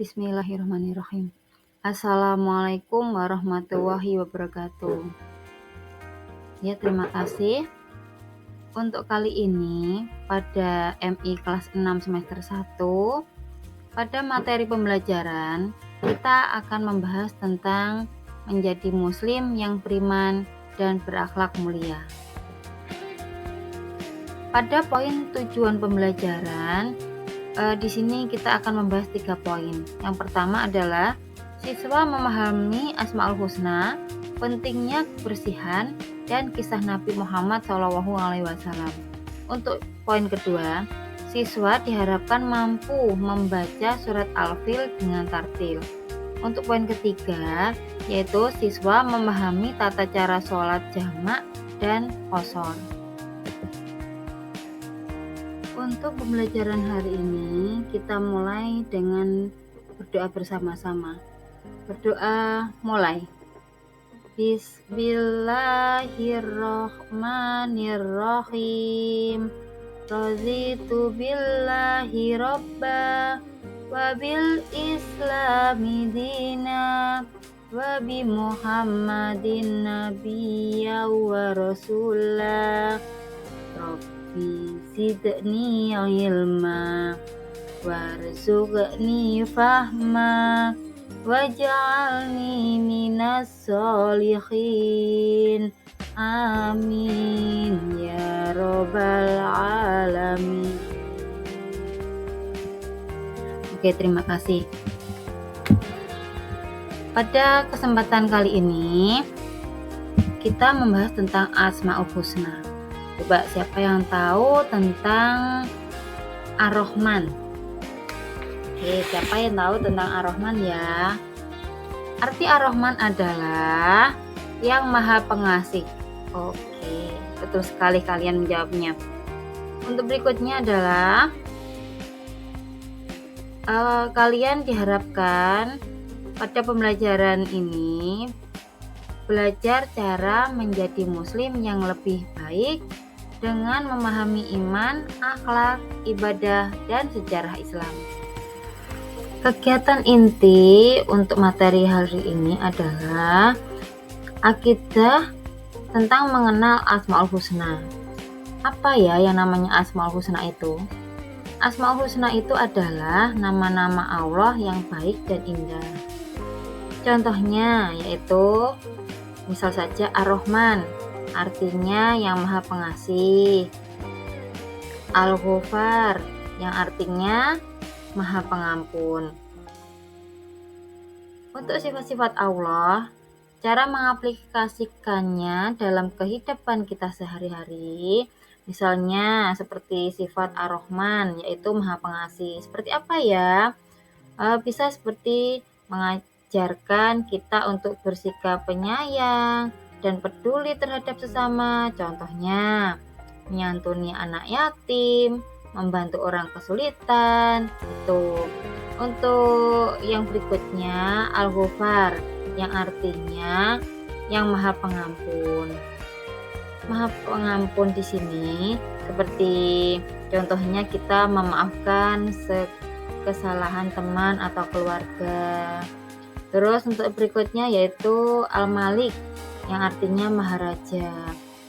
Bismillahirrahmanirrahim. Assalamualaikum warahmatullahi wabarakatuh. Ya, terima kasih. Untuk kali ini pada MI kelas 6 semester 1, pada materi pembelajaran kita akan membahas tentang menjadi muslim yang beriman dan berakhlak mulia. Pada poin tujuan pembelajaran, di sini kita akan membahas 3 poin. Yang pertama adalah siswa memahami Asmaul Husna, pentingnya kebersihan, dan kisah Nabi Muhammad SAW. Untuk poin kedua, siswa diharapkan mampu membaca surat Al-Fil dengan tartil. Untuk poin ketiga, yaitu siswa memahami tata cara sholat jamak dan qashar. Untuk pembelajaran hari ini, kita mulai dengan berdoa bersama-sama. Berdoa mulai. Bismillahirrahmanirrahim. Raditu billahi robba wa bil islami dina wa bi muhammadin nabiyya wa rasulah. Zidni ilma warzuqni fahma waj'alni minas sholihin. Amin ya robbal alamin. Oke, terima kasih. Pada kesempatan kali ini kita membahas tentang Asmaul Husna. Coba siapa yang tahu tentang Ar-Rahman? Oke, siapa yang tahu tentang Ar-Rahman ya? Arti Ar-Rahman adalah yang maha pengasih. Oke, betul sekali kalian menjawabnya. Untuk berikutnya adalah kalian diharapkan pada pembelajaran ini belajar cara menjadi muslim yang lebih baik dengan memahami iman, akhlak, ibadah, dan sejarah Islam. Kegiatan inti untuk materi hari ini adalah akidah tentang mengenal Asmaul Husna. Apa ya yang namanya Asmaul Husna itu? Asmaul Husna itu adalah nama-nama Allah yang baik dan indah. Contohnya yaitu misal saja Ar-Rahman, artinya yang maha pengasih. Al-Ghafar, yang artinya maha pengampun. Untuk sifat-sifat Allah, cara mengaplikasikannya dalam kehidupan kita sehari-hari, misalnya seperti sifat Ar-Rahman, yaitu maha pengasih. Seperti apa ya? Bisa seperti mengajarkan kita untuk bersikap penyayang dan peduli terhadap sesama. Contohnya, menyantuni anak yatim, membantu orang kesulitan. Itu. Untuk yang berikutnya, Al-Ghafar, yang artinya yang maha pengampun. Maha pengampun di sini seperti contohnya kita memaafkan kesalahan teman atau keluarga. Terus untuk berikutnya yaitu Al-Malik, yang artinya maharaja,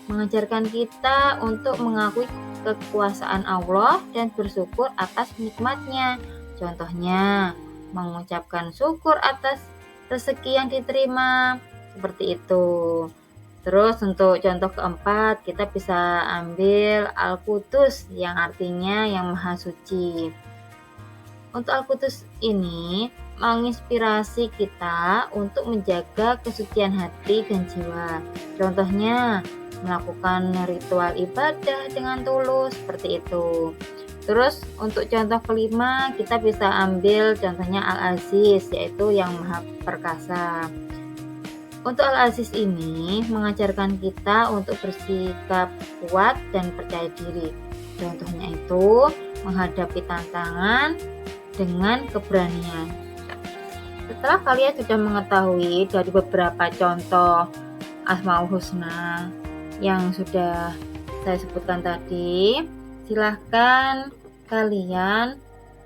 mengajarkan kita untuk mengakui kekuasaan Allah dan bersyukur atas nikmatnya. Contohnya, mengucapkan syukur atas rezeki yang diterima, seperti itu. Terus untuk contoh keempat, kita bisa ambil Al-Qudus, yang artinya yang maha suci. Untuk Al-Qudus ini menginspirasi kita untuk menjaga kesucian hati dan jiwa. Contohnya, melakukan ritual ibadah dengan tulus, seperti itu. Terus untuk contoh kelima, kita bisa ambil contohnya Al-Aziz, yaitu yang maha perkasa. Untuk Al-Aziz ini mengajarkan kita untuk bersikap kuat dan percaya diri. Contohnya itu menghadapi tantangan dengan keberanian. Setelah kalian sudah mengetahui dari beberapa contoh Asmaul Husna yang sudah saya sebutkan tadi, silahkan kalian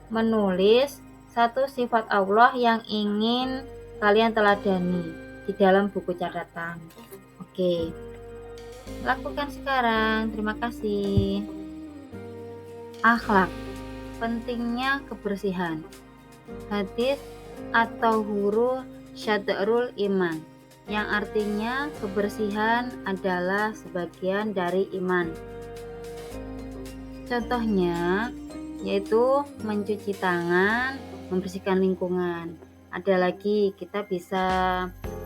menulis satu sifat Allah yang ingin kalian teladani di dalam buku catatan. Oke, lakukan sekarang. Terima kasih. Akhlak, pentingnya kebersihan. Hadis atau huru syadrul iman, yang artinya kebersihan adalah sebagian dari iman. Contohnya yaitu mencuci tangan, membersihkan lingkungan. Ada lagi, kita bisa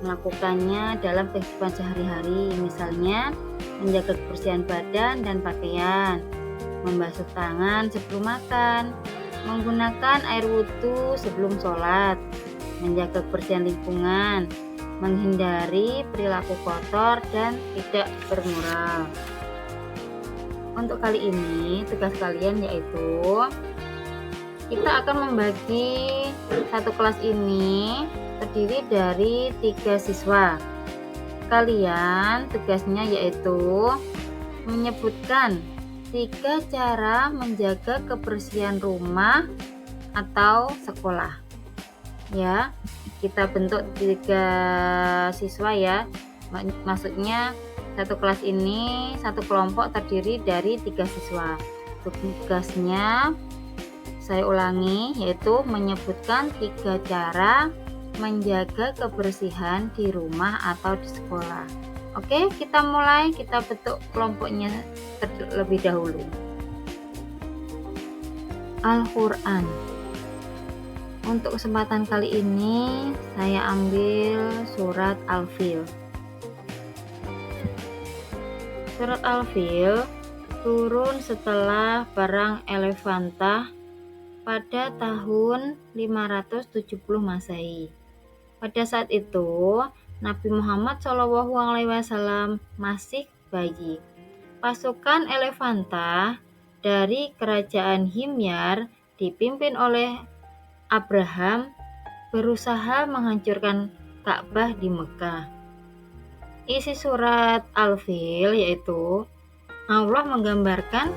melakukannya dalam kehidupan sehari-hari, misalnya menjaga kebersihan badan dan pakaian, membasuh tangan sebelum makan, menggunakan air wudhu sebelum sholat, menjaga kebersihan lingkungan, menghindari perilaku kotor dan tidak bermoral. Untuk kali ini tugas kalian yaitu kita akan membagi satu kelas ini terdiri dari 3 siswa. Kalian tugasnya yaitu menyebutkan 3 cara menjaga kebersihan rumah atau sekolah. Ya, kita bentuk 3 siswa ya. Maksudnya satu kelas ini, satu kelompok terdiri dari 3 siswa. Tugasnya saya ulangi, yaitu menyebutkan 3 cara menjaga kebersihan di rumah atau di sekolah. Oke, kita mulai, kita bentuk kelompoknya terlebih dahulu. Al-Quran. Untuk kesempatan kali ini saya ambil surat Al-Fil. Surat Al-Fil turun setelah perang Elefantah pada tahun 570 Masehi. Pada saat itu, Nabi Muhammad SAW masih bayi. Pasukan Elefantah dari kerajaan Himyar dipimpin oleh Abraham berusaha menghancurkan Ka'bah di Mekah. Isi surat Al-Fil yaitu Allah menggambarkan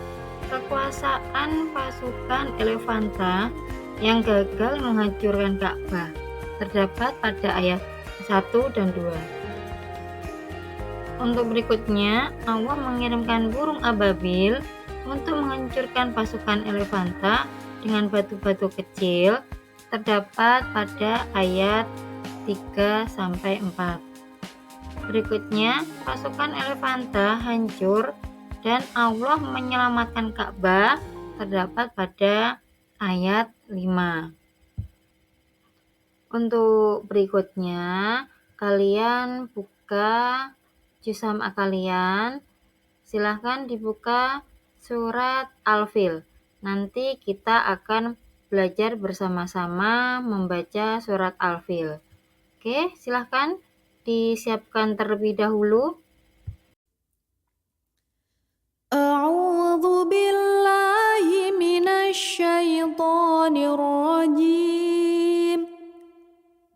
kekuasaan pasukan Elefantah yang gagal menghancurkan Ka'bah. Terdapat pada ayat 1 dan 2. Untuk berikutnya, Allah mengirimkan burung ababil untuk menghancurkan pasukan Elefantah dengan batu-batu kecil. Terdapat pada ayat 3-4. Berikutnya, pasukan Elefantah hancur dan Allah menyelamatkan Ka'bah, terdapat pada ayat 5. Untuk berikutnya, kalian buka juz sama kalian. Silahkan dibuka surat Al-Fil. Nanti kita akan belajar bersama-sama membaca surat Al-Fil. Oke, silahkan disiapkan terlebih dahulu. A'udzu billahi minasy syaithanir rajim.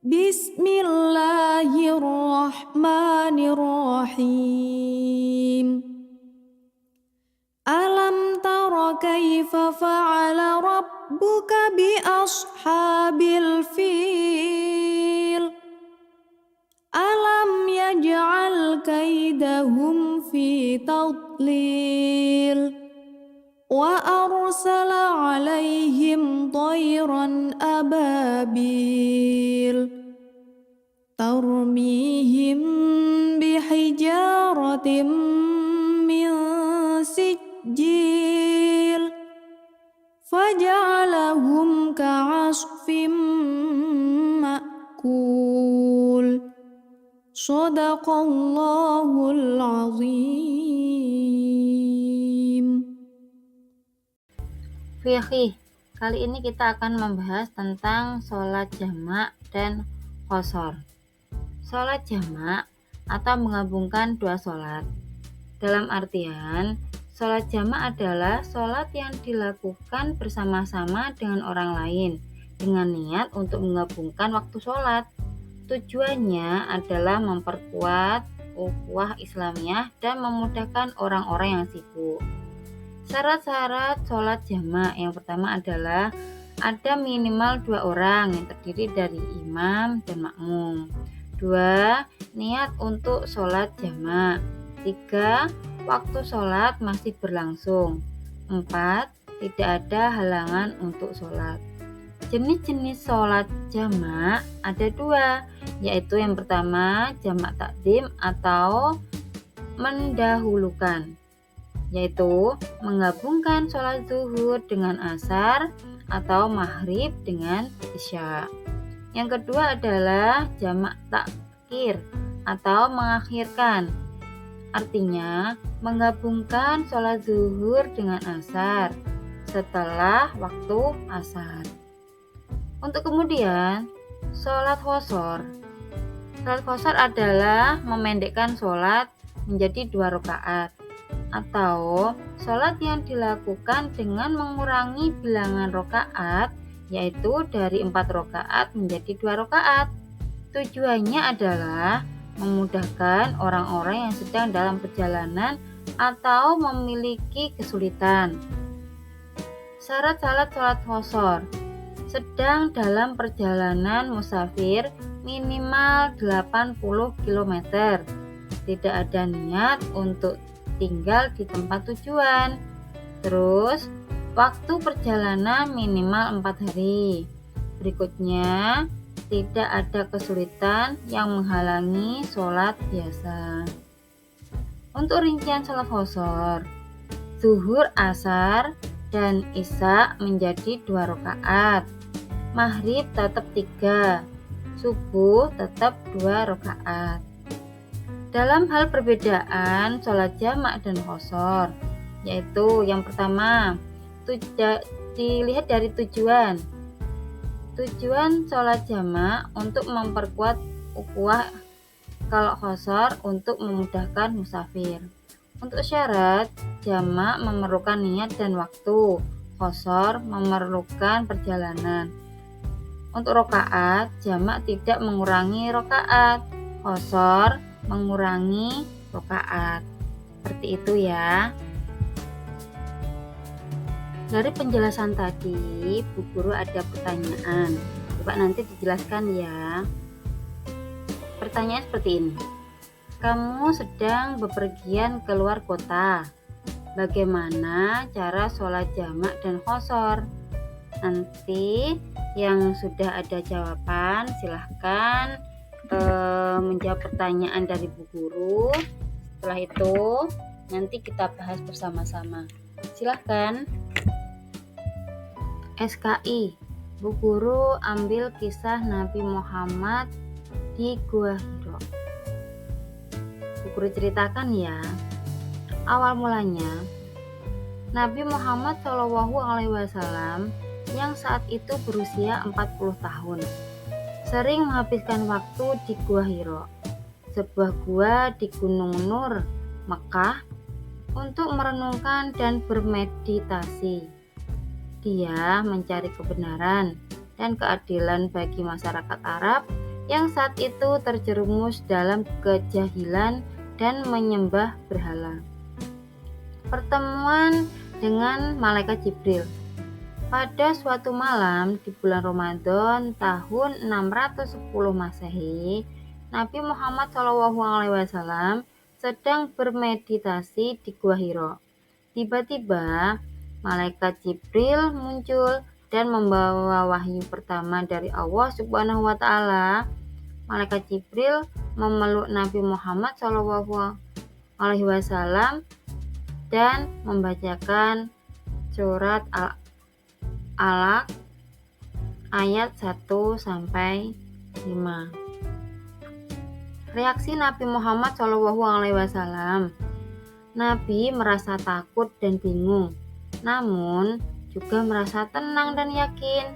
Bismillahirrahmanirrahim. Alam tara kaifa fa'ala rabbuka bi ashabil fil. Alam yaj'al kaidahum fi tadlil wa arsala 'alaihim tayran ababil tarmihim bihijaratin min sijil faj'alahum ka'asfin ma'kul. Shadaqallahul azim. Fikih. Kali ini kita akan membahas tentang sholat jamak dan qashar. Sholat jamak atau menggabungkan 2 sholat. Dalam artian, sholat jamak adalah sholat yang dilakukan bersama-sama dengan orang lain dengan niat untuk menggabungkan waktu sholat. Tujuannya adalah memperkuat ukhuwah Islamiyah dan memudahkan orang-orang yang sibuk. Syarat-syarat sholat jamak yang pertama adalah ada minimal 2 orang yang terdiri dari imam dan makmum. 2. Niat untuk sholat jamak. 3. Waktu sholat masih berlangsung. 4. Tidak ada halangan untuk sholat. Jenis-jenis sholat jamak ada 2, yaitu yang pertama jamak takdim atau mendahulukan, yaitu menggabungkan sholat zuhur dengan asar atau maghrib dengan isya. Yang kedua adalah jamak takhir atau mengakhirkan, artinya menggabungkan sholat zuhur dengan asar setelah waktu asar. Untuk kemudian sholat qashar. Sholat qashar adalah memendekkan sholat menjadi 2 rakaat atau sholat yang dilakukan dengan mengurangi bilangan rakaat, yaitu dari 4 rakaat menjadi 2 rakaat. Tujuannya adalah memudahkan orang-orang yang sedang dalam perjalanan atau memiliki kesulitan. Syarat-syarat sholat qashar: sedang dalam perjalanan musafir minimal 80 km, tidak ada niat untuk tinggal di tempat tujuan. Terus waktu perjalanan minimal 4 hari. Berikutnya, tidak ada kesulitan yang menghalangi sholat biasa. Untuk rincian sholat qashar, zuhur, asar, dan isya menjadi 2 rakaat. Maghrib tetap 3, subuh tetap 2 rakaat. Dalam hal perbedaan sholat jamak dan qashar, yaitu yang pertama, dilihat dari tujuan. Tujuan sholat jamak untuk memperkuat ukhuwah, kalau qashar untuk memudahkan musafir. Untuk syarat, jamak memerlukan niat dan waktu, qashar memerlukan perjalanan. Untuk rakaat, jamak tidak mengurangi rakaat, qashar mengurangi rakaat. Seperti itu ya. Dari penjelasan tadi, Bu Guru ada pertanyaan. Coba nanti dijelaskan ya. Pertanyaan seperti ini. Kamu sedang bepergian keluar kota. Bagaimana cara sholat jamak dan qashar? Nanti yang sudah ada jawaban silahkan menjawab pertanyaan dari Bu Guru. Setelah itu nanti kita bahas bersama-sama. Silahkan. SKI, Bu Guru ambil kisah Nabi Muhammad di Gua Hiro. Bu Guru ceritakan ya. Awal mulanya, Nabi Muhammad SAW yang saat itu berusia 40 tahun, sering menghabiskan waktu di Gua Hiro, sebuah gua di Gunung Nur, Mekah, untuk merenungkan dan bermeditasi. Dia mencari kebenaran dan keadilan bagi masyarakat Arab yang saat itu terjerumus dalam kejahilan dan menyembah berhala. Pertemuan dengan malaikat Jibril. Pada suatu malam di bulan Ramadan tahun 610 Masehi, Nabi Muhammad SAW sedang bermeditasi di Gua Hiro. Tiba-tiba malaikat Jibril muncul dan membawa wahyu pertama dari Allah Subhanahu wa taala. Malaikat Jibril memeluk Nabi Muhammad SAW dan membacakan surat Al-Alaq ayat 1-5. Reaksi Nabi Muhammad SAW. Nabi merasa takut dan bingung, namun juga merasa tenang dan yakin.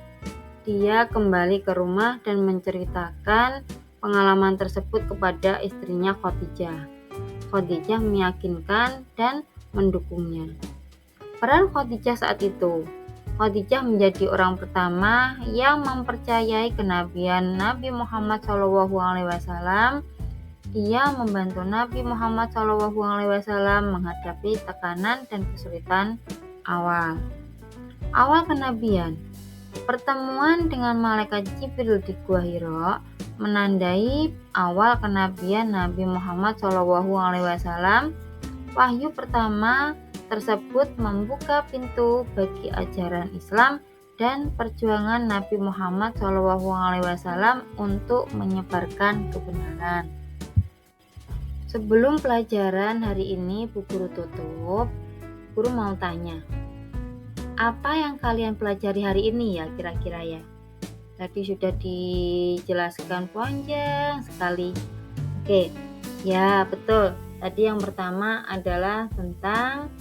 Dia kembali ke rumah dan menceritakan pengalaman tersebut kepada istrinya Khadijah. Khadijah meyakinkan dan mendukungnya. Peran Khadijah saat itu. Khadijah menjadi orang pertama yang mempercayai kenabian Nabi Muhammad SAW. Dia membantu Nabi Muhammad SAW menghadapi tekanan dan kesulitan awal kenabian. Pertemuan dengan malaikat Jibril di Gua Hira menandai awal kenabian Nabi Muhammad SAW. Wahyu pertama tersebut membuka pintu bagi ajaran Islam dan perjuangan Nabi Muhammad SAW untuk menyebarkan kebenaran. Sebelum pelajaran hari ini Bu Guru tutup, Guru mau tanya, apa yang kalian pelajari hari ini ya kira-kira ya? Tadi sudah dijelaskan panjang sekali. Oke, ya betul. Tadi yang pertama adalah tentang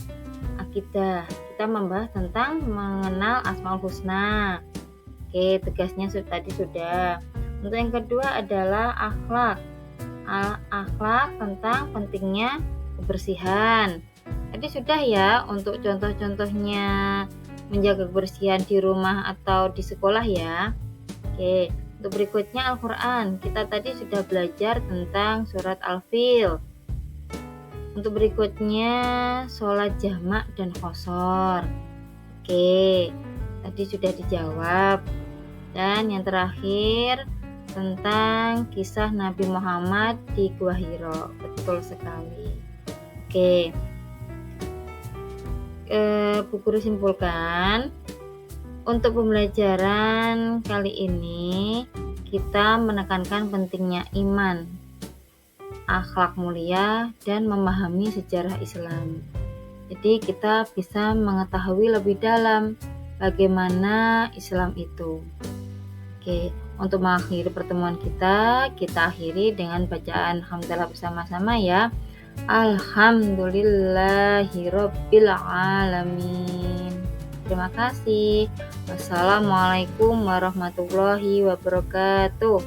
akidah. Kita membahas tentang mengenal Asmaul Husna. Oke, tegasnya tadi sudah. Untuk yang kedua adalah akhlak. Akhlak tentang pentingnya kebersihan. Tadi sudah ya untuk contoh-contohnya menjaga kebersihan di rumah atau di sekolah ya. Oke, untuk berikutnya Al-Quran. Kita tadi sudah belajar tentang surat Al-Fil. Untuk berikutnya sholat jamak dan qashar. Oke, tadi sudah dijawab. Dan yang terakhir tentang kisah Nabi Muhammad di Gua Hira. Betul sekali. Oke, Bu Guru simpulkan, untuk pembelajaran kali ini kita menekankan pentingnya iman, akhlak mulia, dan memahami sejarah Islam. Jadi kita bisa mengetahui lebih dalam bagaimana Islam itu. Oke, untuk mengakhiri pertemuan kita akhiri dengan bacaan hamdalah bersama-sama ya. Alhamdulillahirabbil alamin. Terima kasih. Wassalamualaikum warahmatullahi wabarakatuh.